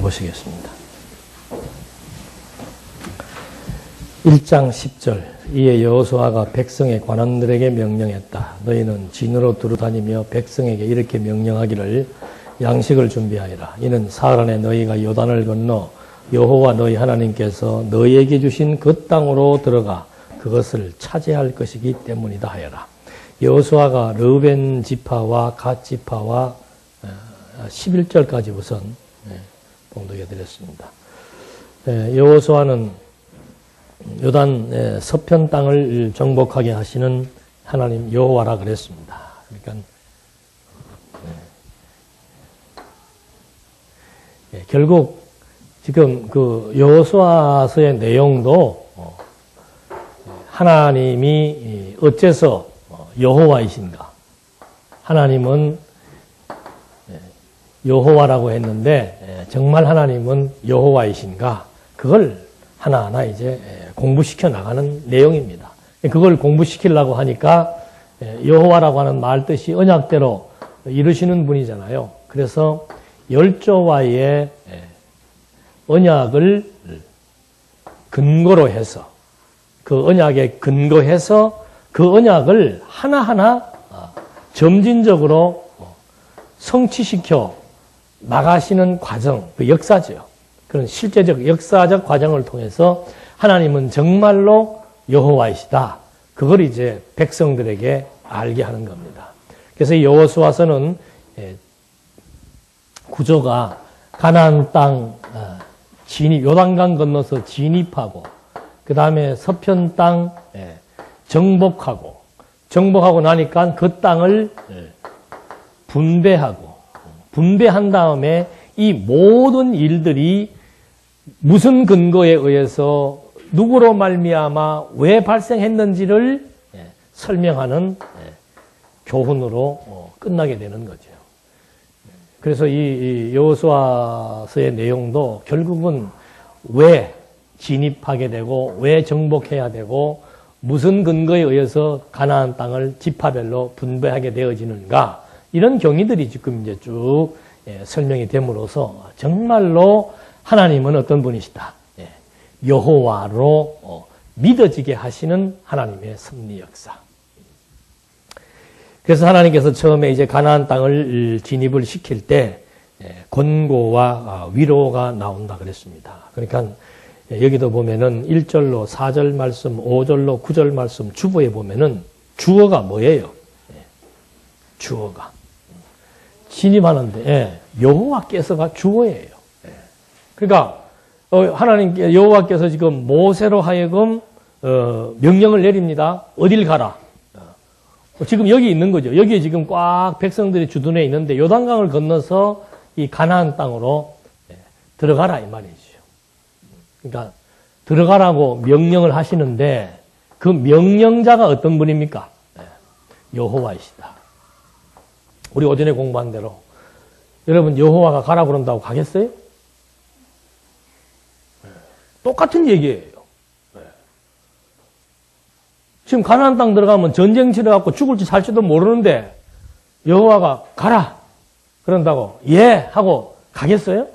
보시겠습니다. 1장 10절. 이에 여호수아가 백성의 관원들에게 명령했다. 너희는 진으로 두루다니며 백성에게 이렇게 명령하기를 양식을 준비하여라. 이는 사흘 안에 너희가 요단을 건너 여호와 너희 하나님께서 너희에게 주신 그 땅으로 들어가 그것을 차지할 것이기 때문이다 하여라. 여호수아가 르우벤 지파와 갓 지파와 11절까지 우선 봉독해 드렸습니다. 여호수아는 요단 서편 땅을 정복하게 하시는 하나님 여호와라 그랬습니다. 그러니까 결국 지금 그 여호수아서의 내용도 하나님이 어째서 여호와이신가? 하나님은 여호와라고 했는데 정말 하나님은 여호와이신가? 그걸 하나하나 이제 공부시켜 나가는 내용입니다. 그걸 공부시키려고 하니까 여호와라고 하는 말 뜻이 언약대로 이루시는 분이잖아요. 그래서 열조와의 언약을 근거로 해서 그 언약에 근거해서 그 언약을 하나하나 점진적으로 성취시켜 나가시는 과정, 그 역사죠. 그런 실제적 역사적 과정을 통해서 하나님은 정말로 여호와이시다. 그걸 이제 백성들에게 알게 하는 겁니다. 그래서 이 여호수아서는 구조가 가나안 땅 진입, 요단강 건너서 진입하고 그 다음에 서편 땅 정복하고 나니까 그 땅을 분배한 다음에 이 모든 일들이 무슨 근거에 의해서 누구로 말미암아 왜 발생했는지를 설명하는 교훈으로 끝나게 되는 거죠. 그래서 이 여호수아서의 내용도 결국은 왜 진입하게 되고 왜 정복해야 되고 무슨 근거에 의해서 가나안 땅을 지파별로 분배하게 되어지는가 이런 경위들이 지금 이제 쭉 설명이 됨으로써 정말로 하나님은 어떤 분이시다. 여호와로 믿어지게 하시는 하나님의 섭리 역사. 그래서 하나님께서 처음에 이제 가나안 땅을 진입을 시킬 때 권고와 위로가 나온다 그랬습니다. 그러니까 여기도 보면은 1절로 4절 말씀, 5절로 9절 말씀 주보에 보면은 주어가 뭐예요? 주어가. 진입하는데 여호와께서가 주어예요. 그러니까 하나님께 여호와께서 지금 모세로 하여금 명령을 내립니다. 어딜 가라. 지금 여기 있는 거죠. 여기에 지금 꽉 백성들이 주둔해 있는데 요단강을 건너서 이 가나안 땅으로 들어가라 이 말이죠. 그러니까 들어가라고 명령을 하시는데 그 명령자가 어떤 분입니까? 여호와이시다. 우리 오전에 공부한 대로 여러분 여호와가 가라 그런다고 가겠어요? 똑같은 얘기예요. 지금 가나안 땅 들어가면 전쟁 치러갖고 죽을지 살지도 모르는데 여호와가 가라 그런다고 예 하고 가겠어요?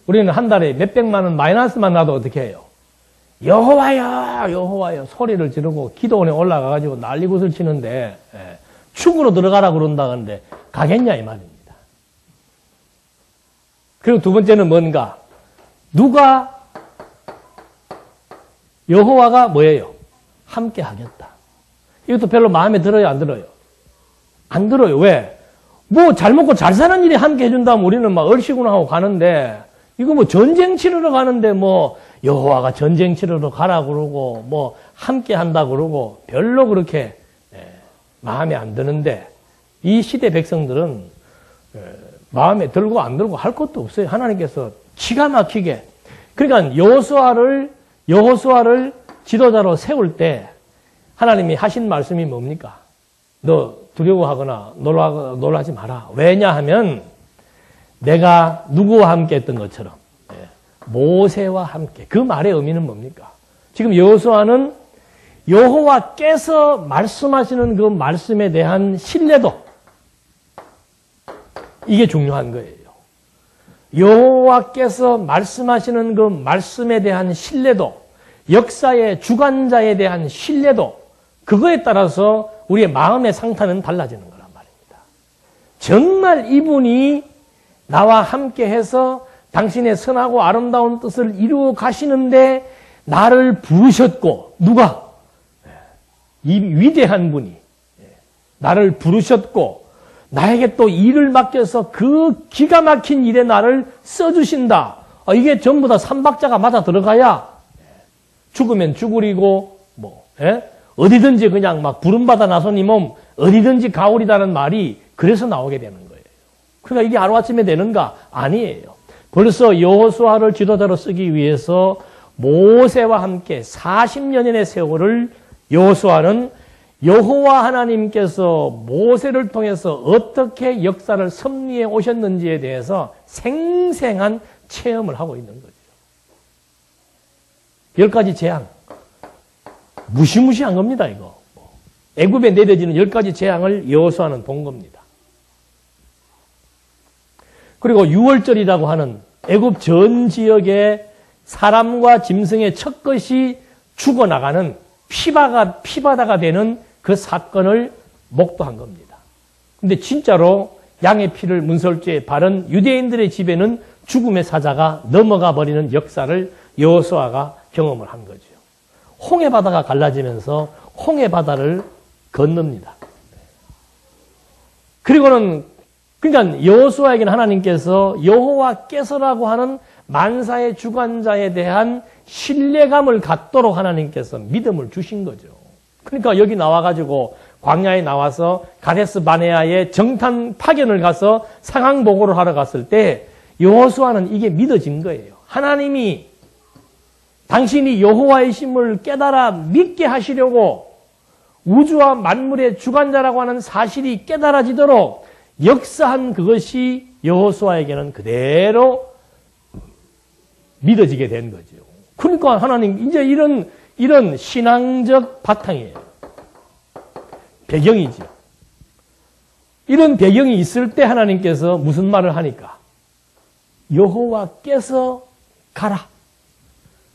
우리는 한 달에 몇백만 원 마이너스만 나도 어떻게 해요? 여호와여 여호와여 소리를 지르고 기도원에 올라가가지고 난리굿을 치는데 축으로 들어가라 그런다는데 가겠냐 이 말입니다. 그리고 두 번째는 뭔가 누가 여호와가 뭐예요? 함께 하겠다. 이것도 별로 마음에 들어요, 안 들어요? 안 들어요. 왜? 뭐 잘 먹고 잘 사는 일이 함께 해준다면 우리는 막 얼씨구나 하고 가는데 이거 뭐 전쟁 치르러 가는데 뭐 여호와가 전쟁 치르러 가라 그러고 뭐 함께 한다 그러고 별로 그렇게 마음에 안 드는데 이 시대 백성들은 마음에 들고 안 들고 할 것도 없어요. 하나님께서 기가 막히게. 그러니까 여호수아를 지도자로 세울 때 하나님이 하신 말씀이 뭡니까? 너 두려워하거나 놀라지 마라. 왜냐하면 내가 누구와 함께 했던 것처럼 모세와 함께. 그 말의 의미는 뭡니까? 지금 여호수아는 여호와께서 말씀하시는 그 말씀에 대한 신뢰도 이게 중요한 거예요. 여호와께서 말씀하시는 그 말씀에 대한 신뢰도, 역사의 주관자에 대한 신뢰도, 그거에 따라서 우리의 마음의 상태는 달라지는 거란 말입니다. 정말 이분이 나와 함께 해서 당신의 선하고 아름다운 뜻을 이루어 가시는데 나를 부르셨고, 누가? 이 위대한 분이 나를 부르셨고 나에게 또 일을 맡겨서 그 기가 막힌 일에 나를 써주신다. 이게 전부 다 삼박자가 맞아 들어가야 죽으면 죽으리고 어디든지 그냥 막 부름받아 나선 이 몸 어디든지 가오리다는 말이 그래서 나오게 되는 거예요. 그러니까 이게 하루아침에 되는가? 아니에요. 벌써 여호수아를 지도자로 쓰기 위해서 모세와 함께 40년의 세월을 여호수아는 여호와 하나님께서 모세를 통해서 어떻게 역사를 섭리해 오셨는지에 대해서 생생한 체험을 하고 있는 거죠. 10가지 재앙. 무시무시한 겁니다, 이거. 애굽에 내려지는 10가지 재앙을 여호수아는 본 겁니다. 그리고 6월절이라고 하는 애굽 전 지역의 사람과 짐승의 첫 것이 죽어나가는 피바다가 되는 그 사건을 목도한 겁니다. 근데 진짜로 양의 피를 문설주에 바른 유대인들의 집에는 죽음의 사자가 넘어가 버리는 역사를 여호수아가 경험을 한 거죠. 홍해 바다가 갈라지면서 홍해 바다를 건넙니다. 그리고는 그러니까 여호수아에게는 하나님께서 여호와께서라고 하는 만사의 주관자에 대한 신뢰감을 갖도록 하나님께서 믿음을 주신 거죠. 그러니까 여기 나와가지고 광야에 나와서 가데스 바네아의 정탐 파견을 가서 상황 보고를 하러 갔을 때 여호수아는 이게 믿어진 거예요. 하나님이 당신이 여호와이심을 깨달아 믿게 하시려고 우주와 만물의 주관자라고 하는 사실이 깨달아지도록 역사한 그것이 여호수아에게는 그대로 믿어지게 된 거죠. 그러니까 하나님 이제 이런 신앙적 바탕이에요. 배경이죠. 이런 배경이 있을 때 하나님께서 무슨 말을 하니까 여호와께서 가라.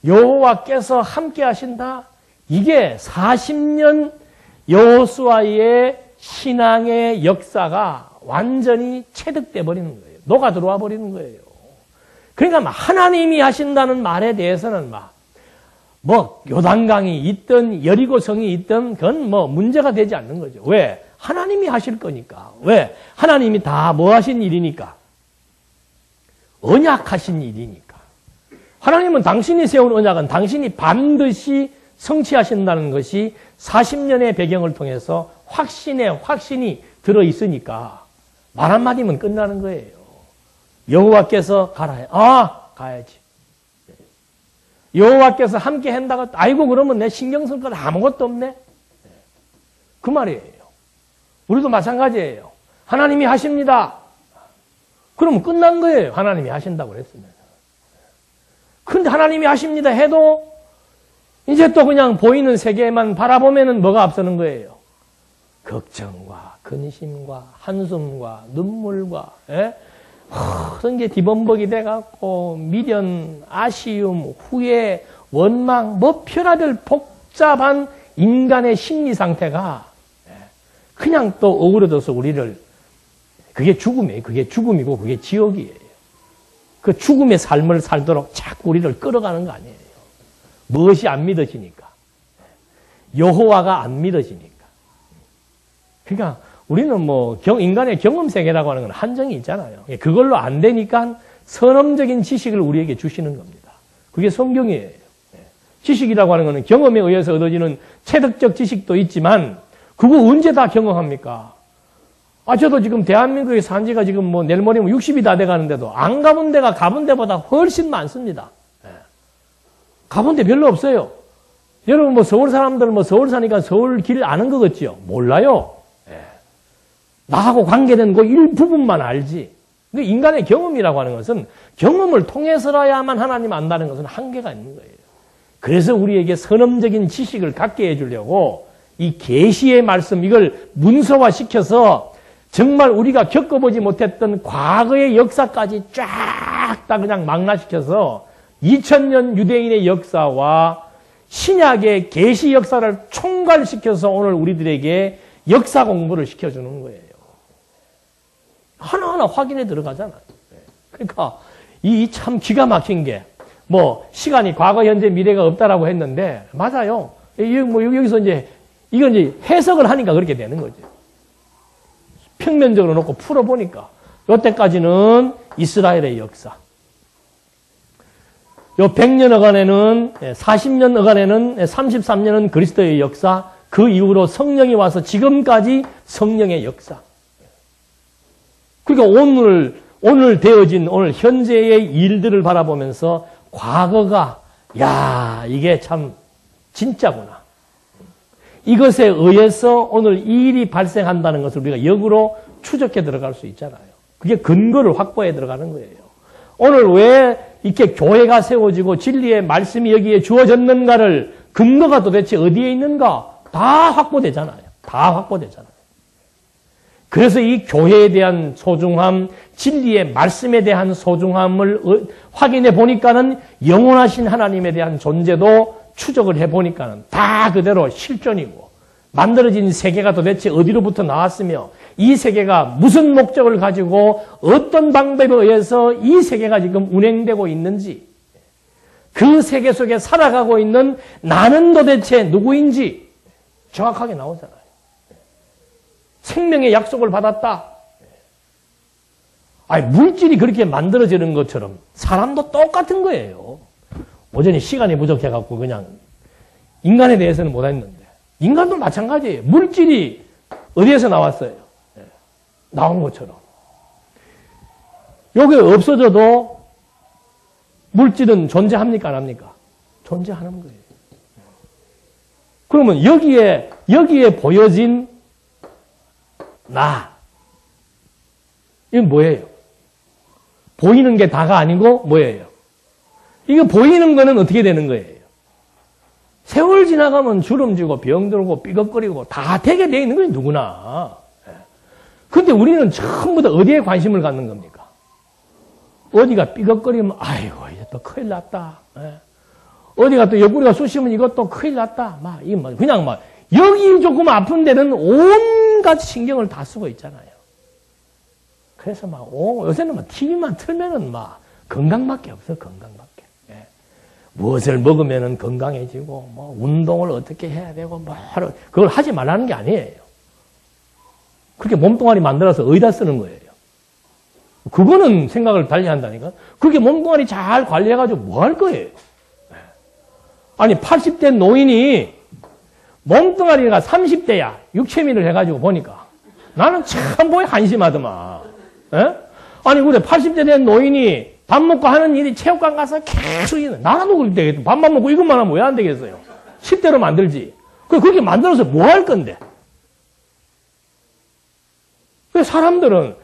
여호와께서 함께 하신다. 이게 40년 여호수아의 신앙의 역사가 완전히 체득돼 버리는 거예요. 녹아 들어와 버리는 거예요. 그러니까 하나님이 하신다는 말에 대해서는 요단강이 있든 여리고성이 있든 그건 문제가 되지 않는 거죠. 왜? 하나님이 하실 거니까. 왜? 하나님이 다 뭐 하신 일이니까? 언약하신 일이니까. 하나님은 당신이 세운 언약은 당신이 반드시 성취하신다는 것이 40년의 배경을 통해서 확신이 들어있으니까 말 한마디면 끝나는 거예요. 여호와께서 가라. 가야지. 여호와께서 함께 한다고 아이고 그러면 내 신경 쓸 것 아무것도 없네. 그 말이에요. 우리도 마찬가지예요. 하나님이 하십니다. 그러면 끝난 거예요. 하나님이 하신다고 그랬으면. 근데 하나님이 하십니다 해도 이제 또 그냥 보이는 세계만 바라보면은 뭐가 앞서는 거예요? 걱정과 근심과 한숨과 눈물과 그런 게 뒤범벅이 돼갖고 미련, 아쉬움, 후회, 원망, 별하별 복잡한 인간의 심리 상태가 그냥 또 어우러져서 우리를 그게 죽음이에요. 그게 죽음이고 그게 지옥이에요. 그 죽음의 삶을 살도록 자꾸 우리를 끌어가는 거 아니에요. 무엇이 안 믿어지니까. 여호와가 안 믿어지니까. 그러니까 우리는 인간의 경험 세계라고 하는 건 한정이 있잖아요. 그걸로 안 되니까 선험적인 지식을 우리에게 주시는 겁니다. 그게 성경이에요. 지식이라고 하는 것은 경험에 의해서 얻어지는 체득적 지식도 있지만 그거 언제 다 경험합니까? 저도 지금 대한민국에 산 지가 지금 내일 모레면 60이 다 돼 가는데도 안 가본 데가 가본 데보다 훨씬 많습니다. 가본 데 별로 없어요. 여러분 서울 사람들 서울 사니까 서울 길 아는 거 같지요? 몰라요. 나하고 관계된 그 일부분만 알지. 근데 인간의 경험이라고 하는 것은 경험을 통해서라야만 하나님 안다는 것은 한계가 있는 거예요. 그래서 우리에게 선험적인 지식을 갖게 해주려고 이 계시의 말씀 이걸 문서화시켜서 정말 우리가 겪어보지 못했던 과거의 역사까지 쫙 싹 다 그냥 망라시켜서 2000년 유대인의 역사와 신약의 계시 역사를 총괄시켜서 오늘 우리들에게 역사 공부를 시켜주는 거예요. 하나하나 확인해 들어가잖아요. 그러니까 이 참 기가 막힌 게 뭐 시간이 과거, 현재, 미래가 없다라고 했는데 맞아요. 여기서 이건 이제 해석을 하니까 그렇게 되는 거죠. 평면적으로 놓고 풀어보니까 이때까지는 이스라엘의 역사. 요 100년 어간에는 40년 어간에는 33년은 그리스도의 역사. 그 이후로 성령이 와서 지금까지 성령의 역사. 그러니까 오늘 되어진 오늘 현재의 일들을 바라보면서 과거가 야 이게 참 진짜구나. 이것에 의해서 오늘 이 일이 발생한다는 것을 우리가 역으로 추적해 들어갈 수 있잖아요. 그게 근거를 확보해 들어가는 거예요. 오늘 왜 이렇게 교회가 세워지고 진리의 말씀이 여기에 주어졌는가를 근거가 도대체 어디에 있는가 다 확보되잖아요. 다 확보되잖아요. 그래서 이 교회에 대한 소중함, 진리의 말씀에 대한 소중함을 확인해 보니까는 영원하신 하나님에 대한 존재도 추적을 해 보니까는 다 그대로 실존이고 만들어진 세계가 도대체 어디로부터 나왔으며 이 세계가 무슨 목적을 가지고 어떤 방법에 의해서 이 세계가 지금 운행되고 있는지 그 세계 속에 살아가고 있는 나는 도대체 누구인지 정확하게 나오잖아요. 생명의 약속을 받았다. 아니, 물질이 그렇게 만들어지는 것처럼 사람도 똑같은 거예요. 오전에 시간이 부족해갖고 그냥 인간에 대해서는 못했는데 인간도 마찬가지예요. 물질이 어디에서 나왔어요? 나온 것처럼. 여기 없어져도 물질은 존재합니까? 안 합니까? 존재하는 거예요. 그러면 여기에 보여진 나. 이건 뭐예요? 보이는 게 다가 아니고 뭐예요? 이거 보이는 거는 어떻게 되는 거예요? 세월 지나가면 주름지고 병들고 삐걱거리고 다 되게 돼 있는 거예요, 누구나. 근데 우리는 전부 다 어디에 관심을 갖는 겁니까? 어디가 삐걱거리면 아이고 이제 또 큰일 났다. 어디가 또 옆구리가 쑤시면 이것도 큰일 났다. 그냥 여기 조금 아픈 데는 온갖 신경을 다 쓰고 있잖아요. 그래서 요새는 TV만 틀면은 건강밖에 없어, 건강밖에. 무엇을 먹으면은 건강해지고, 운동을 어떻게 해야 되고, 그걸 하지 말라는 게 아니에요. 그렇게 몸뚱아리 만들어서 어디다 쓰는 거예요. 그거는 생각을 달리 한다니까. 그렇게 몸뚱아리 잘 관리해가지고 뭐 할 거예요? 아니, 80대 노인이 몸뚱아리가 30대야. 육체미를 해가지고 보니까. 나는 참 한심하더만. 아니, 그래, 80대 된 노인이 밥 먹고 하는 일이 체육관 가서 계속 나라도 그렇게 되겠다. 밥만 먹고 이것만 하면 왜 안 되겠어요? 10대로 만들지. 그렇게 만들어서 뭐 할 건데? 사람들은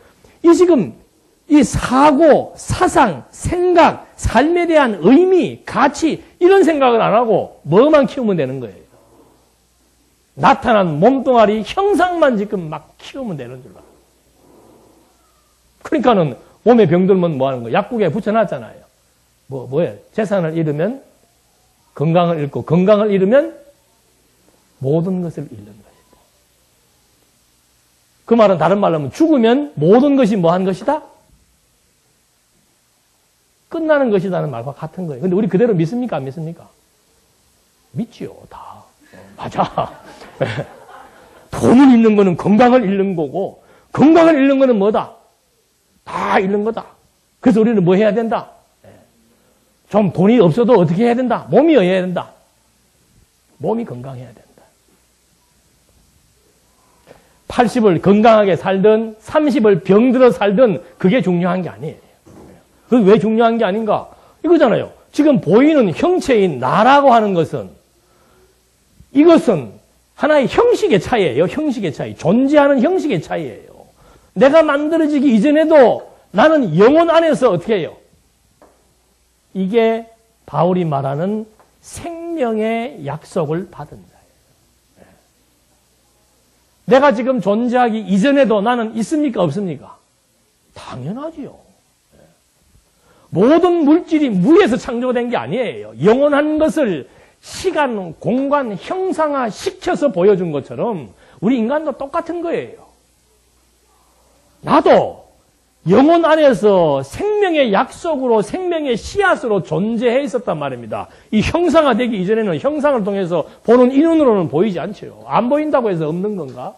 이 사고, 사상, 생각, 삶에 대한 의미, 가치 이런 생각을 안 하고 뭐만 키우면 되는 거예요. 나타난 몸뚱아리 형상만 지금 막 키우면 되는 줄 알아. 그러니까는 몸에 병들면 뭐 하는 거예요? 약국에 붙여놨잖아요. 뭐예요? 재산을 잃으면 건강을 잃고 건강을 잃으면 모든 것을 잃는 것이다. 그 말은 다른 말로 하면 죽으면 모든 것이 뭐 한 것이다? 끝나는 것이라는 말과 같은 거예요. 근데 우리 그대로 믿습니까? 안 믿습니까? 믿지요, 다. 맞아. 돈을 잃는 거는 건강을 잃는 거고, 건강을 잃는 거는 뭐다? 다 잃는 거다. 그래서 우리는 뭐 해야 된다? 좀 돈이 없어도 어떻게 해야 된다? 몸이 어야 된다. 몸이 건강해야 된다. 80을 건강하게 살든 30을 병들어 살든 그게 중요한 게 아니에요. 그게 왜 중요한 게 아닌가? 이거잖아요. 지금 보이는 형체인 나라고 하는 것은 이것은 하나의 형식의 차이예요. 형식의 차이. 존재하는 형식의 차이예요. 내가 만들어지기 이전에도 나는 영혼 안에서 어떻게 해요? 이게 바울이 말하는 생명의 약속을 받은 자예요. 내가 지금 존재하기 이전에도 나는 있습니까? 없습니까? 당연하지요. 모든 물질이 무에서 창조된 게 아니에요. 영원한 것을 시간, 공간, 형상화 시켜서 보여준 것처럼 우리 인간도 똑같은 거예요. 나도 영혼 안에서 생명의 약속으로 생명의 씨앗으로 존재해 있었단 말입니다. 이 형상화되기 이전에는 형상을 통해서 보는 이 눈으로는 보이지 않죠. 안 보인다고 해서 없는 건가?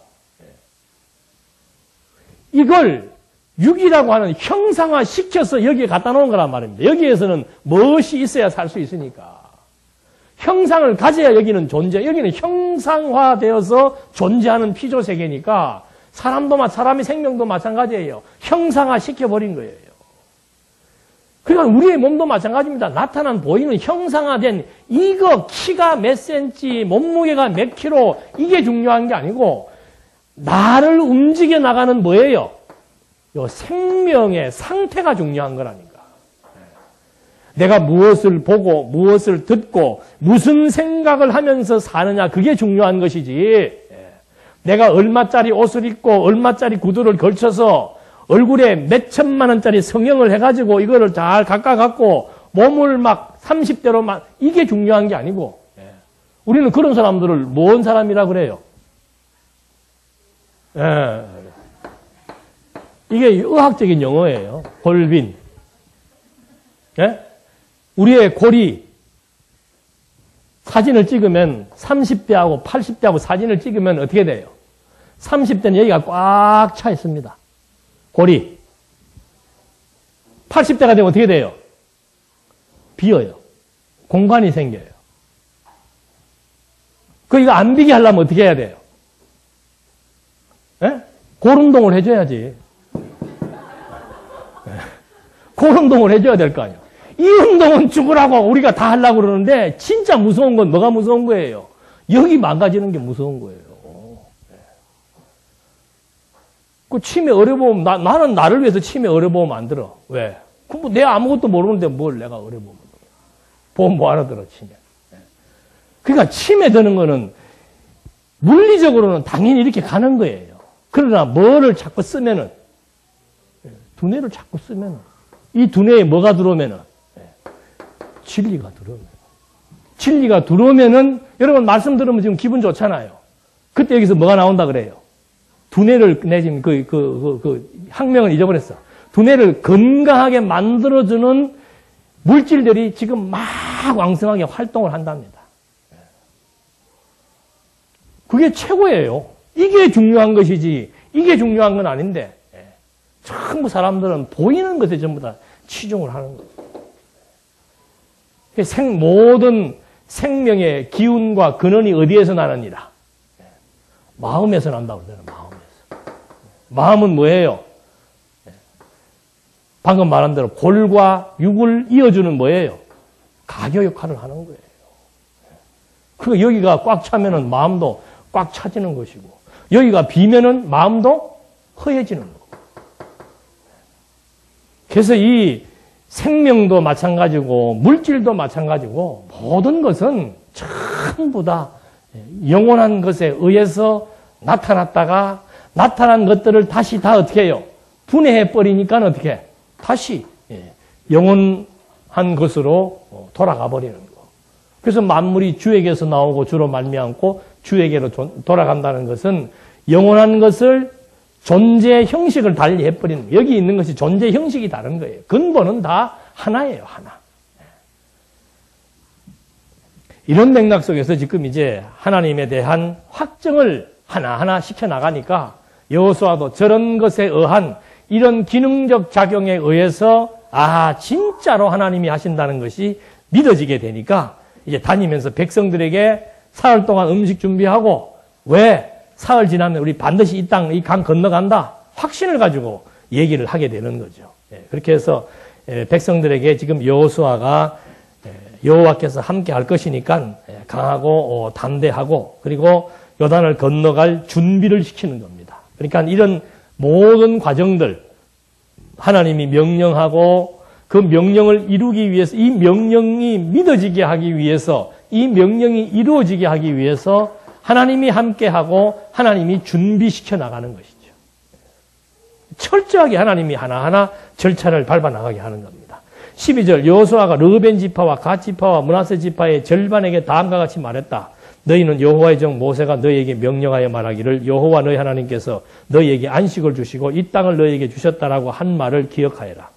이걸 육이라고 하는 형상화 시켜서 여기에 갖다 놓은 거란 말입니다. 여기에서는 무엇이 있어야 살 수 있으니까. 형상을 가져야 여기는 존재, 여기는 형상화되어서 존재하는 피조 세계니까 사람의 생명도 마찬가지예요. 형상화 시켜버린 거예요. 그러니까 우리의 몸도 마찬가지입니다. 나타난 보이는 형상화된 이거 키가 몇 센치, 몸무게가 몇 킬로 이게 중요한 게 아니고 나를 움직여 나가는 뭐예요? 요 생명의 상태가 중요한 거라니까. 내가 무엇을 보고 무엇을 듣고 무슨 생각을 하면서 사느냐 그게 중요한 것이지. 내가 얼마짜리 옷을 입고 얼마짜리 구두를 걸쳐서 얼굴에 몇 천만 원짜리 성형을 해가지고 이거를 잘 깎아갖고 몸을 막 30대로 막 이게 중요한 게 아니고 우리는 그런 사람들을 뭔 사람이라 그래요? 이게 의학적인 용어예요. 골빈. 우리의 골이 사진을 찍으면 30대하고 80대하고 사진을 찍으면 어떻게 돼요? 30대는 여기가 꽉 차 있습니다. 골이. 80대가 되면 어떻게 돼요? 비어요. 공간이 생겨요. 이거 안 비게 하려면 어떻게 해야 돼요? 골 운동을 해줘야지. 골 운동을 해줘야 될 거 아니에요. 이 운동은 죽으라고 우리가 다 하려고 그러는데 진짜 무서운 건 뭐가 무서운 거예요? 여기 망가지는 게 무서운 거예요. 그 치매 어려보면 나는 나를 위해서 치매 어려보면 안 들어. 왜? 뭐 내가 아무것도 모르는데 뭘 내가 어려보면 보면 뭐 알아들어 치매. 그러니까 치매 드는 거는 물리적으로는 당연히 이렇게 가는 거예요. 그러나 뭐를 자꾸 쓰면은 두뇌를 자꾸 쓰면은 이 두뇌에 뭐가 들어오면은 진리가 들어오면. 진리가 들어오면은, 여러분 말씀 들으면 지금 기분 좋잖아요. 그때 여기서 뭐가 나온다 그래요? 두뇌를, 내 지금 학명을 잊어버렸어. 두뇌를 건강하게 만들어주는 물질들이 지금 막 왕성하게 활동을 한답니다. 그게 최고예요. 이게 중요한 것이지, 이게 중요한 건 아닌데, 전부 사람들은 보이는 것에 전부 다 치중을 하는 거예요. 모든 생명의 기운과 근원이 어디에서 나느니라? 마음에서 난다고 그러잖아요. 마음에서. 마음은 뭐예요? 방금 말한 대로 골과 육을 이어주는 뭐예요? 가교 역할을 하는 거예요. 그 여기가 꽉 차면은 마음도 꽉 차지는 것이고, 여기가 비면은 마음도 허해지는 거고. 그래서 이 생명도 마찬가지고 물질도 마찬가지고 모든 것은 전부 다 영원한 것에 의해서 나타났다가 나타난 것들을 다시 다 어떻게 해요? 분해해 버리니까 어떻게 해? 다시 영원한 것으로 돌아가 버리는 거. 그래서 만물이 주에게서 나오고 주로 말미암고 주에게로 돌아간다는 것은 영원한 것을 존재 형식을 달리 해버리는 거예요. 여기 있는 것이 존재 형식이 다른 거예요. 근본은 다 하나예요. 하나. 이런 맥락 속에서 지금 이제 하나님에 대한 확정을 하나하나 시켜나가니까 여호수아도 저런 것에 의한 이런 기능적 작용에 의해서 진짜로 하나님이 하신다는 것이 믿어지게 되니까 이제 다니면서 백성들에게 사흘 동안 음식 준비하고 왜? 사흘 지나면 우리 반드시 이 땅, 이 강 건너간다. 확신을 가지고 얘기를 하게 되는 거죠. 그렇게 해서 백성들에게 지금 여호수아가 여호와께서 함께 할 것이니까 강하고 담대하고 그리고 요단을 건너갈 준비를 시키는 겁니다. 그러니까 이런 모든 과정들 하나님이 명령하고 그 명령을 이루기 위해서 이 명령이 믿어지게 하기 위해서 이 명령이 이루어지게 하기 위해서 하나님이 함께하고 하나님이 준비시켜 나가는 것이죠. 철저하게 하나님이 하나하나 절차를 밟아 나가게 하는 겁니다. 12절 여호수아가 르벤 지파와 갓 지파와 므낫세 지파의 절반에게 다음과 같이 말했다. 너희는 여호와의 종 모세가 너희에게 명령하여 말하기를 여호와 너희 하나님께서 너희에게 안식을 주시고 이 땅을 너희에게 주셨다라고 한 말을 기억하여라.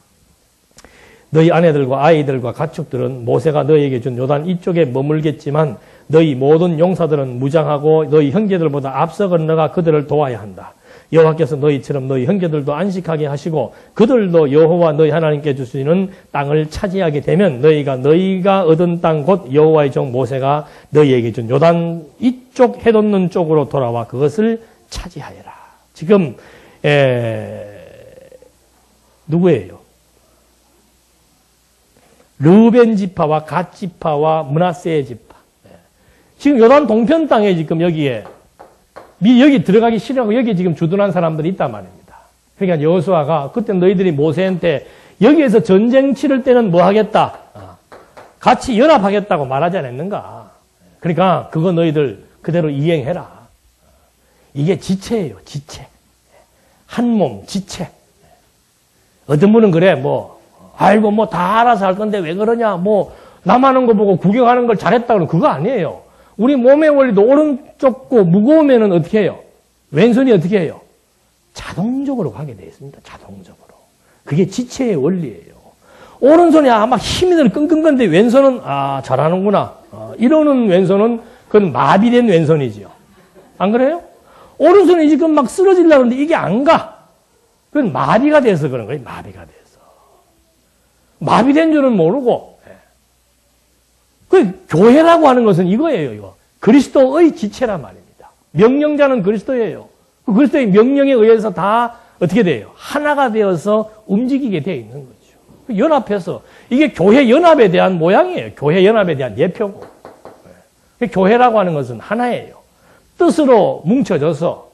너희 아내들과 아이들과 가축들은 모세가 너희에게 준 요단 이쪽에 머물겠지만 너희 모든 용사들은 무장하고 너희 형제들보다 앞서 건너가 그들을 도와야 한다. 여호와께서 너희처럼 너희 형제들도 안식하게 하시고 그들도 여호와 너희 하나님께 주시는 땅을 차지하게 되면 너희가 얻은 땅 곧 여호와의 종 모세가 너희에게 준 요단 이쪽 해돋는 쪽으로 돌아와 그것을 차지하여라. 지금 누구예요? 르벤 지파와 갓 지파와 므낫세 지파. 지금 요단 동편 땅에 지금 여기 들어가기 싫어하고 여기 지금 주둔한 사람들이 있단 말입니다. 그러니까 여호수아가 그때 너희들이 모세한테 여기에서 전쟁 치를 때는 뭐 하겠다? 같이 연합하겠다고 말하지 않았는가? 그러니까 그거 너희들 그대로 이행해라. 이게 지체예요, 지체. 한 몸, 지체. 어떤 분은 그래, 아이고, 다 알아서 할 건데 왜 그러냐? 남 하는 거 보고 구경하는 걸 잘했다 그러면 그거 아니에요. 우리 몸의 원리도 오른쪽 거 무거우면은 어떻게 해요? 왼손이 어떻게 해요? 자동적으로 가게 되어 있습니다. 자동적으로. 그게 지체의 원리예요. 오른손이 막 힘이 드는 끙끙건데 왼손은 잘하는구나. 이러는 왼손은 그건 마비된 왼손이지요. 안 그래요? 오른손이 지금 막 쓰러지려고 하는데 이게 안 가. 그건 마비가 돼서 그런 거예요. 마비가 돼서. 마비된 줄은 모르고. 그 교회라고 하는 것은 이거예요. 이거. 그리스도의 지체란 말입니다. 명령자는 그리스도예요. 그 그리스도의 명령에 의해서 다 어떻게 돼요? 하나가 되어서 움직이게 되어 있는 거죠. 연합해서 이게 교회 연합에 대한 모양이에요. 교회 연합에 대한 예표고. 교회라고 하는 것은 하나예요. 뜻으로 뭉쳐져서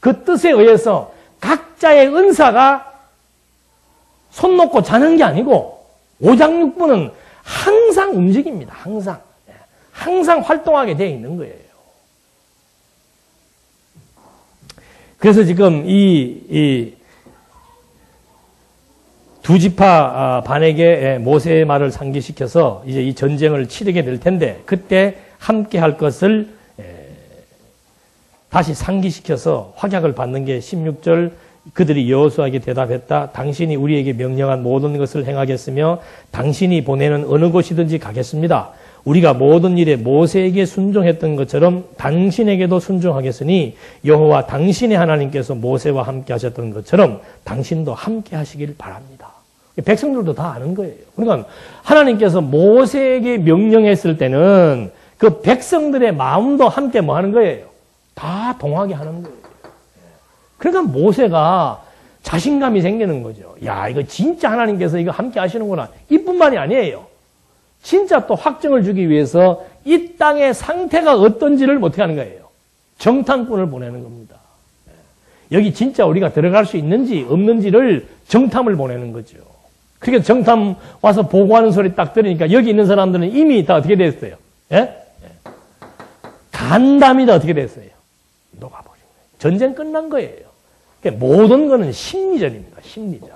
그 뜻에 의해서 각자의 은사가 손 놓고 자는 게 아니고 오장육부는 항상 움직입니다. 항상. 항상 활동하게 되어 있는 거예요. 그래서 지금 이 두 지파 반에게 모세의 말을 상기시켜서 이제 이 전쟁을 치르게 될 텐데 그때 함께 할 것을 다시 상기시켜서 확약을 받는 게 16절 그들이 여호수아에게 대답했다. 당신이 우리에게 명령한 모든 것을 행하겠으며 당신이 보내는 어느 곳이든지 가겠습니다. 우리가 모든 일에 모세에게 순종했던 것처럼 당신에게도 순종하겠으니 여호와 당신의 하나님께서 모세와 함께 하셨던 것처럼 당신도 함께 하시길 바랍니다. 백성들도 다 아는 거예요. 그러니까 하나님께서 모세에게 명령했을 때는 그 백성들의 마음도 함께 뭐 하는 거예요? 다 동하게 하는 거예요. 그러니까 모세가 자신감이 생기는 거죠. 야, 이거 진짜 하나님께서 이거 함께 하시는구나. 이뿐만이 아니에요. 진짜 또 확정을 주기 위해서 이 땅의 상태가 어떤지를 어떻게 하는 거예요? 정탐꾼을 보내는 겁니다. 여기 진짜 우리가 들어갈 수 있는지 없는지를 정탐을 보내는 거죠. 그러니까 정탐 와서 보고하는 소리 딱 들으니까 여기 있는 사람들은 이미 다 어떻게 됐어요? 예? 간담이 다 어떻게 됐어요? 녹아버린 거예요. 전쟁 끝난 거예요. 그러니까 모든 거는 심리전입니다. 심리전.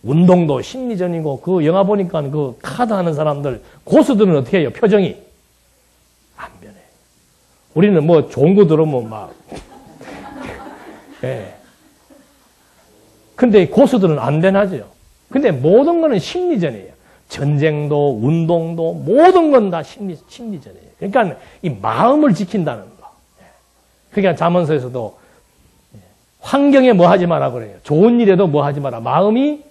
운동도 심리전이고 그 영화 보니까 그 카드 하는 사람들 고수들은 어떻게 해요? 표정이 안 변해요. 우리는 좋은 거 들으면 막 예. 근데 고수들은 안 변하죠. 근데 모든 거는 심리전이에요. 전쟁도 운동도 모든 건 다 심리전이에요. 그러니까 이 마음을 지킨다는 거. 그러니까 잠언서에서도 환경에 뭐 하지 마라 그래요. 좋은 일에도 뭐 하지 마라. 마음이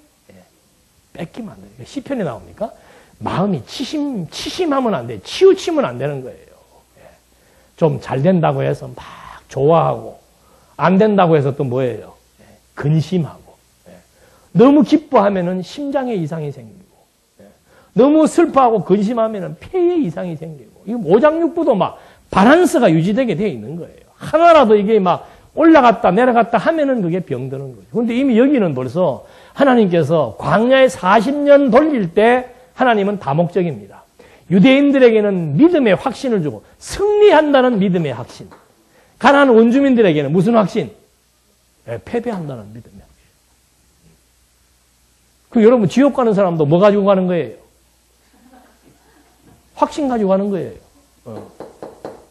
뺏기면 안 돼요. 시편에 나옵니까? 마음이 치심하면 안 돼요. 치우치면 안 되는 거예요. 좀 잘 된다고 해서 막 좋아하고 안 된다고 해서 또 뭐예요? 근심하고 너무 기뻐하면은 심장에 이상이 생기고 너무 슬퍼하고 근심하면은 폐에 이상이 생기고 이 오장육부도 막 바란스가 유지되게 되어 있는 거예요. 하나라도 이게 막 올라갔다 내려갔다 하면은 그게 병드는 거죠. 그런데 이미 여기는 벌써 하나님께서 광야에 40년 돌릴 때 하나님은 다목적입니다. 유대인들에게는 믿음의 확신을 주고 승리한다는 믿음의 확신. 가나안 원주민들에게는 무슨 확신? 패배한다는 믿음의 확신. 그 여러분 지옥 가는 사람도 뭐 가지고 가는 거예요? 확신 가지고 가는 거예요.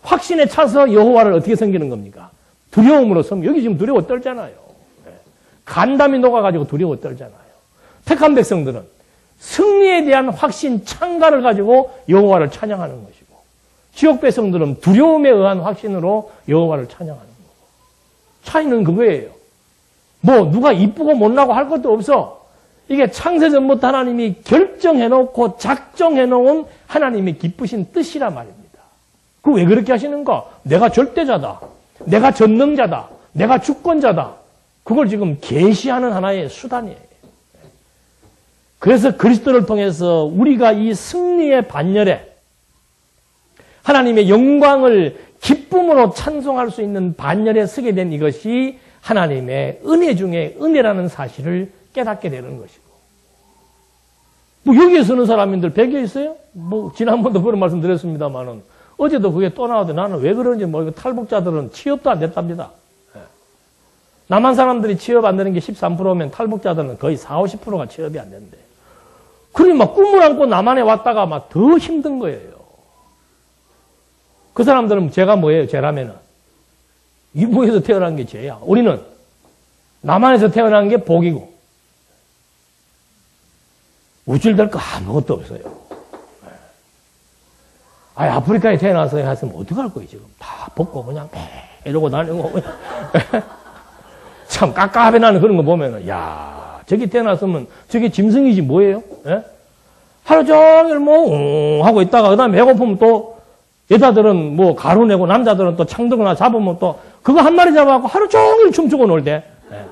확신에 차서 여호와를 어떻게 섬기는 겁니까? 두려움으로 섬. 여기 지금 두려워 떨잖아요. 간담이 녹아가지고 두려워 떨잖아요. 택한 백성들은 승리에 대한 확신, 창가를 가지고 여호와를 찬양하는 것이고, 지옥 백성들은 두려움에 의한 확신으로 여호와를 찬양하는 거고. 차이는 그거예요. 뭐 누가 이쁘고 못나고 할 것도 없어. 이게 창세전부터 하나님이 결정해놓고 작정해놓은 하나님의 기쁘신 뜻이라 말입니다. 그 왜 그렇게 하시는가? 내가 절대자다. 내가 전능자다. 내가 주권자다. 그걸 지금 계시하는 하나의 수단이에요. 그래서 그리스도를 통해서 우리가 이 승리의 반열에 하나님의 영광을 기쁨으로 찬송할 수 있는 반열에 서게 된 이것이 하나님의 은혜 중에 은혜라는 사실을 깨닫게 되는 것이고. 뭐 여기에 서는 사람인들 배겨 있어요? 뭐 지난번도 그런 말씀 드렸습니다만은 어제도 그게 또 나와도 나는 왜 그런지 모르고 탈북자들은 취업도 안 됐답니다. 남한 사람들이 취업 안 되는 게 13%면 탈북자들은 거의 40, 50%가 취업이 안 된대. 그러니 막 꿈을 안고 남한에 왔다가 막 더 힘든 거예요. 그 사람들은 죄가 뭐예요? 죄라면은 이북에서 태어난 게 죄야. 우리는 남한에서 태어난 게 복이고 우쭐댈 거 아무것도 없어요. 아프리카에 태어나서 했으면 어떡할 거예요, 지금. 다 벗고 그냥 이러고 다니고 그냥. 참 깝깝해 나는 그런 거 보면은, 야, 저기 태어났으면 저게 짐승이지 뭐예요? 예? 하루 종일 뭐 하고 있다가 그다음에 배고프면 또 여자들은 뭐 가루 내고 남자들은 또 창 들거나 잡으면 또 그거 한 마리 잡아갖고 하루 종일 춤추고 놀대. 예.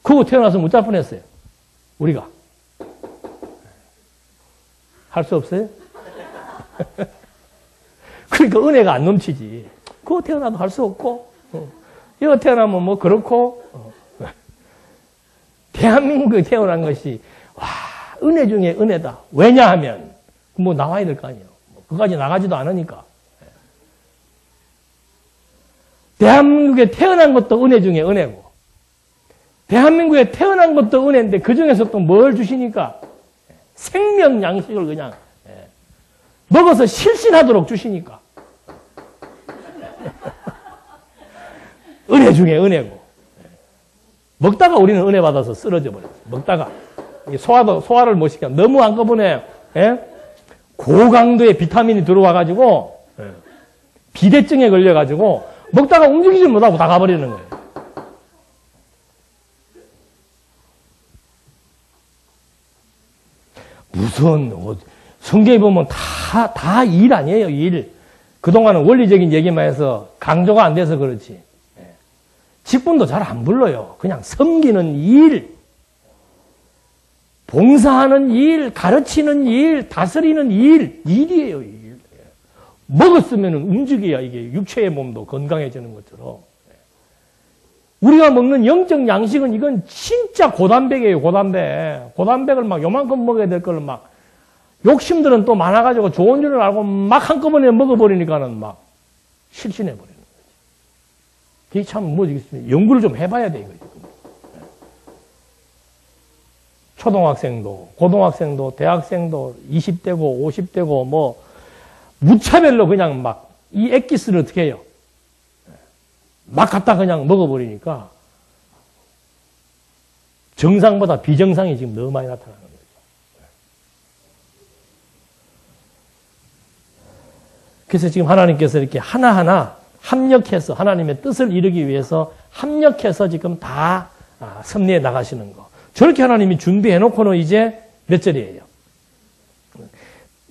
그거 태어나서 못 잡 뻔했어요. 우리가. 할 수 없어요? 그러니까 은혜가 안 넘치지. 그거 태어나도 할 수 없고, 이거 태어나면 뭐 그렇고, 대한민국에 태어난 것이, 와, 은혜 중에 은혜다. 왜냐하면, 뭐 나와야 될 거 아니에요. 그까지 나가지도 않으니까. 대한민국에 태어난 것도 은혜 중에 은혜고, 대한민국에 태어난 것도 은혜인데, 그 중에서 또 뭘 주시니까? 생명 양식을 그냥 먹어서 실신하도록 주시니까. 은혜 중에 은혜고. 먹다가 우리는 은혜 받아서 쓰러져 버렸어요. 먹다가 소화를 못 시켜. 너무 한꺼번에 고강도의 비타민이 들어와가지고 비대증에 걸려가지고 먹다가 움직이지 못하고 다 가버리는 거예요. 무슨 성경에 보면 다 일 아니에요, 일. 그동안은 원리적인 얘기만 해서 강조가 안 돼서 그렇지. 직분도 잘 안 불러요. 그냥 섬기는 일, 봉사하는 일, 가르치는 일, 다스리는 일이에요, 일. 먹었으면 움직여야 이게 육체의 몸도 건강해지는 것처럼. 우리가 먹는 영적 양식은 이건 진짜 고단백이에요, 고단백. 고단백을 막 요만큼 먹어야 될 걸 막 욕심들은 또 많아가지고 좋은 줄을 알고 막 한꺼번에 먹어버리니까는 막 실신해버리는 거지. 그게 참 뭐지, 연구를 좀 해봐야 돼, 이거 지금. 초등학생도, 고등학생도, 대학생도, 20대고, 50대고, 뭐, 무차별로 그냥 막 이 액기스를 어떻게 해요? 막 갖다 그냥 먹어버리니까 정상보다 비정상이 지금 너무 많이 나타나는 거죠. 그래서 지금 하나님께서 이렇게 하나하나 합력해서 하나님의 뜻을 이루기 위해서 합력해서 지금 다 섭리해 나가시는 거. 저렇게 하나님이 준비해놓고는 이제 몇 절이에요?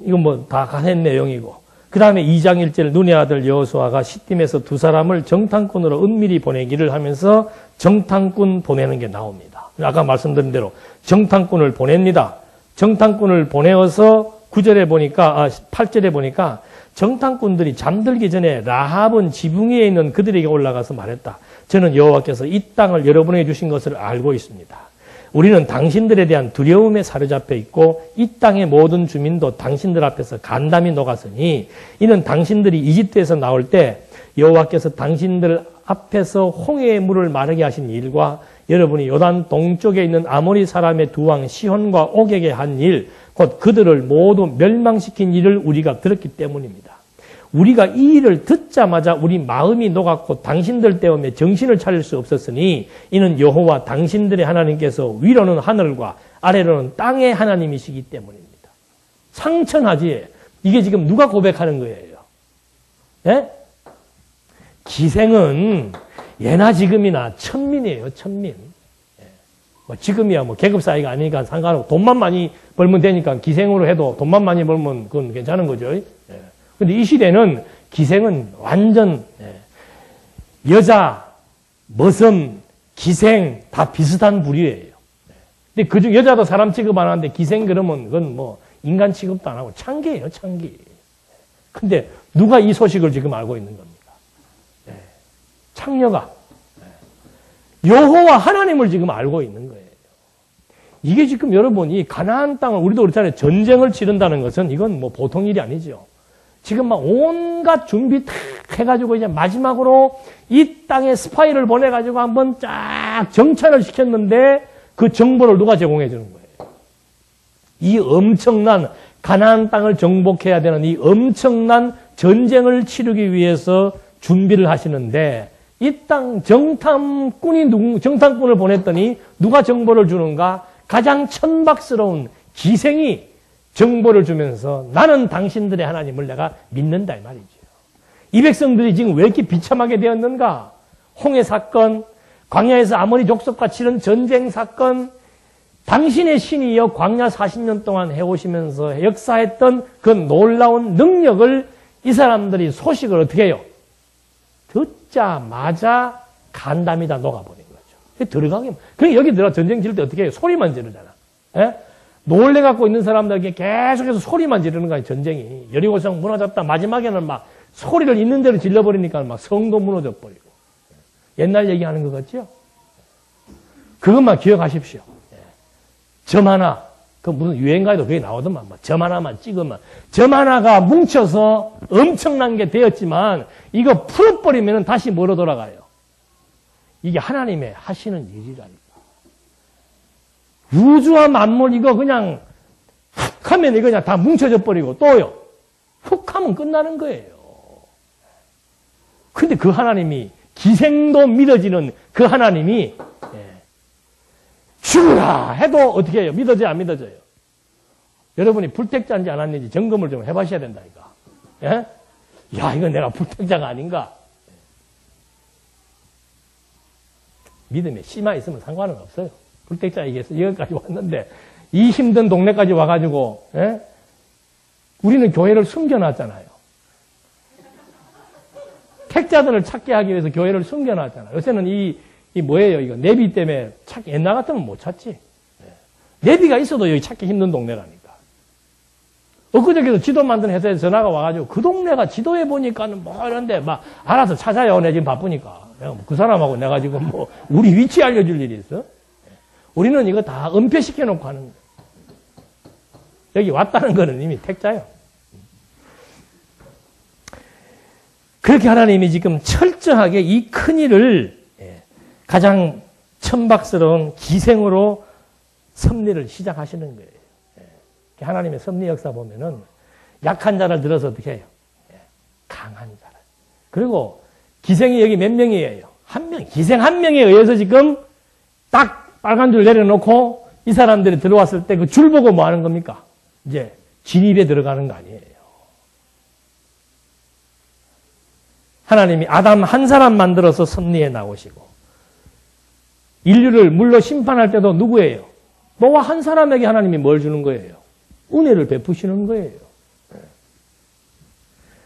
이건 뭐 다 가는 내용이고. 그 다음에 2장 1절 눈의 아들 여호수아가 시딤에서 두 사람을 정탐꾼으로 은밀히 보내기를 하면서 정탐꾼 보내는 게 나옵니다. 아까 말씀드린 대로 정탐꾼을 보냅니다. 정탐꾼을 보내어서 9절에 보니까 8절에 보니까 정탐꾼들이 잠들기 전에 라합은 지붕 위에 있는 그들에게 올라가서 말했다. 저는 여호와께서 이 땅을 여러분에게 주신 것을 알고 있습니다. 우리는 당신들에 대한 두려움에 사로잡혀 있고 이 땅의 모든 주민도 당신들 앞에서 간담이 녹았으니 이는 당신들이 이집트에서 나올 때 여호와께서 당신들 앞에서 홍해의 물을 마르게 하신 일과 여러분이 요단 동쪽에 있는 아모리 사람의 두 왕 시혼과 옥에게 한 일, 곧 그들을 모두 멸망시킨 일을 우리가 들었기 때문입니다. 우리가 이 일을 듣자마자 우리 마음이 녹았고 당신들 때문에 정신을 차릴 수 없었으니 이는 여호와 당신들의 하나님께서 위로는 하늘과 아래로는 땅의 하나님이시기 때문입니다. 상천하지. 이게 지금 누가 고백하는 거예요? 예? 기생은 예나 지금이나 천민이에요. 천민. 예. 뭐 지금이야 뭐 계급 사이가 아니니까 상관없고 돈만 많이 벌면 되니까 기생으로 해도 돈만 많이 벌면 그건 괜찮은 거죠. 예. 근데 이 시대는 기생은 완전 여자, 머슴, 기생 다 비슷한 부류예요. 근데 그중 여자도 사람 취급 안 하는데 기생 그러면 그건 뭐 인간 취급도 안 하고 창기예요, 창기. 근데 누가 이 소식을 지금 알고 있는 겁니까? 창녀가 여호와 하나님을 지금 알고 있는 거예요. 이게 지금 여러분 이 가나안 땅을 우리도 그렇잖아요. 전쟁을 치른다는 것은 이건 뭐 보통 일이 아니죠. 지금 막 온갖 준비 탁 해가지고 이제 마지막으로 이 땅에 스파이를 보내가지고 한번 쫙 정찰을 시켰는데 그 정보를 누가 제공해 주는 거예요? 이 엄청난 가나안 땅을 정복해야 되는 이 엄청난 전쟁을 치르기 위해서 준비를 하시는데 이 땅 정탐꾼을 보냈더니 누가 정보를 주는가? 가장 천박스러운 기생이 정보를 주면서 나는 당신들의 하나님을 내가 믿는다 이 말이죠. 이 백성들이 지금 왜 이렇게 비참하게 되었는가? 홍해 사건, 광야에서 아모리 족속과 치른 전쟁 사건, 당신의 신이여 광야 40년 동안 해오시면서 역사했던 그 놀라운 능력을 이 사람들이 소식을 어떻게 해요? 듣자마자 간담이 다 녹아버린 거죠. 들어가게. 그러니까 여기 들어가 전쟁 지를 때 어떻게 해요? 소리만 지르잖아. 예? 놀래갖고 있는 사람들에게 계속해서 소리만 지르는 거예요, 전쟁이. 여리고성 무너졌다. 마지막에는 막 소리를 있는 대로 질러버리니까 막 성도 무너져 버리고. 옛날 얘기하는 거 같죠? 그것만 기억하십시오. 점 하나, 그 무슨 유행가에도 그게 나오더만, 점 하나만 찍으면. 점 하나가 뭉쳐서 엄청난 게 되었지만, 이거 풀어버리면 다시 뭐로 돌아가요? 이게 하나님의 하시는 일이라니까. 우주와 만물 이거 그냥 훅 하면 이거 그냥 다 뭉쳐져 버리고 또요. 훅 하면 끝나는 거예요. 근데 그 하나님이 기생도 믿어지는 그 하나님이 죽으라 해도 어떻게 해요? 믿어져요? 안 믿어져요? 여러분이 불택자인지 안 왔는지 점검을 좀 해보셔야 된다니까. 예? 야, 이건 내가 불택자가 아닌가? 믿음에 씨만 있으면 상관은 없어요. 불택자 얘기해서 여기까지 왔는데 이 힘든 동네까지 와가지고 우리는 교회를 숨겨놨잖아요. 택자들을 찾게 하기 위해서 교회를 숨겨놨잖아요. 요새는 이 뭐예요? 이거 내비 때문에 옛날 같으면 못 찾지. 내비가 있어도 여기 찾기 힘든 동네라니까. 엊그저께도 지도 만드는 회사에서 전화가 와가지고 그 동네가 지도에 보니까는 뭐 이런데 막 알아서 찾아요. 내 지금 바쁘니까. 그 사람하고 내가 지금 뭐 우리 위치 알려줄 일이 있어? 우리는 이거 다 은폐시켜 놓고 하는 거예요. 여기 왔다는 거는 이미 택자예요. 그렇게 하나님이 지금 철저하게 이 큰일을 가장 천박스러운 기생으로 섭리를 시작하시는 거예요. 하나님의 섭리 역사 보면은 약한 자를 들어서 어떻게 해요? 강한 자를. 그리고 기생이 여기 몇 명이에요? 한 명. 기생 한 명에 의해서 지금 딱 빨간 줄 내려놓고 이 사람들이 들어왔을 때 그 줄 보고 뭐 하는 겁니까? 이제 진입에 들어가는 거 아니에요. 하나님이 아담 한 사람 만들어서 섭리해 나오시고 인류를 물로 심판할 때도 누구예요? 노아 한 사람에게 하나님이 뭘 주는 거예요? 은혜를 베푸시는 거예요.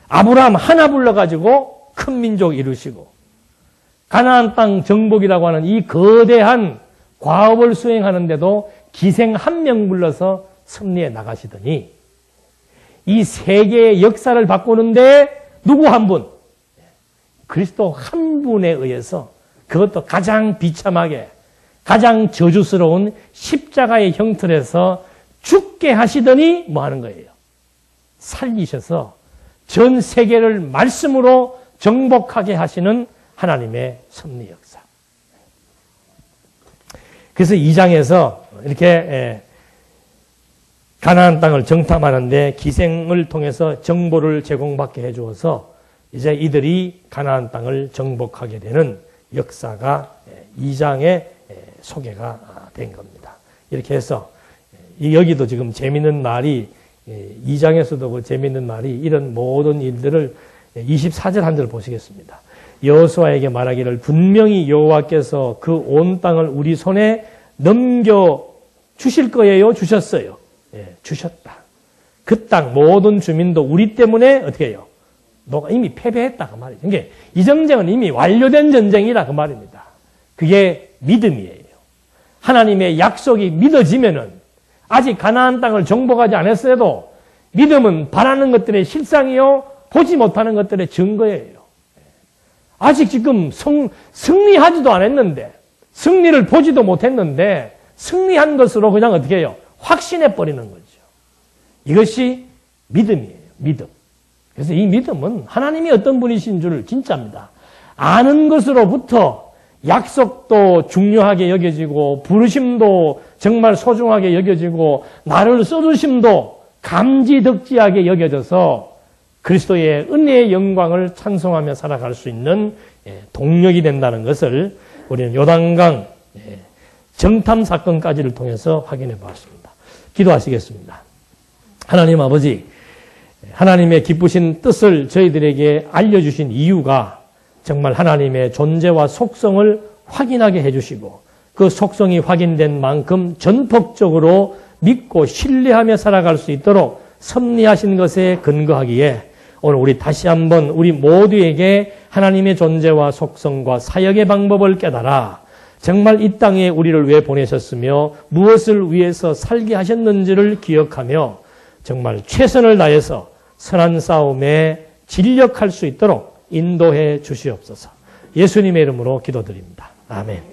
아브라함 하나 불러가지고 큰 민족 이루시고 가나안 땅 정복이라고 하는 이 거대한 과업을 수행하는데도 기생 한 명 불러서 섭리해 나가시더니 이 세계의 역사를 바꾸는데 누구 한 분? 그리스도 한 분에 의해서 그것도 가장 비참하게 가장 저주스러운 십자가의 형틀에서 죽게 하시더니 뭐 하는 거예요? 살리셔서 전 세계를 말씀으로 정복하게 하시는 하나님의 섭리 역사. 그래서 2장에서 이렇게 가나안 땅을 정탐하는데 기생을 통해서 정보를 제공받게 해주어서 이제 이들이 가나안 땅을 정복하게 되는 역사가 2장에 소개가 된 겁니다. 이렇게 해서 여기도 지금 재밌는 말이 2장에서도 재밌는 말이 이런 모든 일들을 24절 한 절 보시겠습니다. 여호수아에게 말하기를 분명히 여호와께서 그 온 땅을 우리 손에 넘겨 주실 거예요? 주셨어요? 주셨다. 그 땅 모든 주민도 우리 때문에 어떻게 해요? 너가 이미 패배했다 그 말이죠. 그러니까 이 전쟁은 이미 완료된 전쟁이라 그 말입니다. 그게 믿음이에요. 하나님의 약속이 믿어지면은 아직 가나안 땅을 정복하지 않았어도 믿음은 바라는 것들의 실상이요 보지 못하는 것들의 증거예요. 아직 지금 승리하지도 않았는데 승리를 보지도 못했는데 승리한 것으로 그냥 어떻게 해요? 확신해 버리는 거죠. 이것이 믿음이에요. 믿음. 그래서 이 믿음은 하나님이 어떤 분이신 줄 진짜입니다. 아는 것으로부터 약속도 중요하게 여겨지고 부르심도 정말 소중하게 여겨지고 나를 써주심도 감지덕지하게 여겨져서 그리스도의 은혜의 영광을 찬송하며 살아갈 수 있는 동력이 된다는 것을 우리는 요단강 정탐 사건까지를 통해서 확인해 보았습니다. 기도하시겠습니다. 하나님 아버지, 하나님의 기쁘신 뜻을 저희들에게 알려주신 이유가 정말 하나님의 존재와 속성을 확인하게 해주시고 그 속성이 확인된 만큼 전폭적으로 믿고 신뢰하며 살아갈 수 있도록 섭리하신 것에 근거하기에 오늘 우리 다시 한번 우리 모두에게 하나님의 존재와 속성과 사역의 방법을 깨달아 정말 이 땅에 우리를 왜 보내셨으며 무엇을 위해서 살게 하셨는지를 기억하며 정말 최선을 다해서 선한 싸움에 진력할 수 있도록 인도해 주시옵소서. 예수님의 이름으로 기도드립니다. 아멘.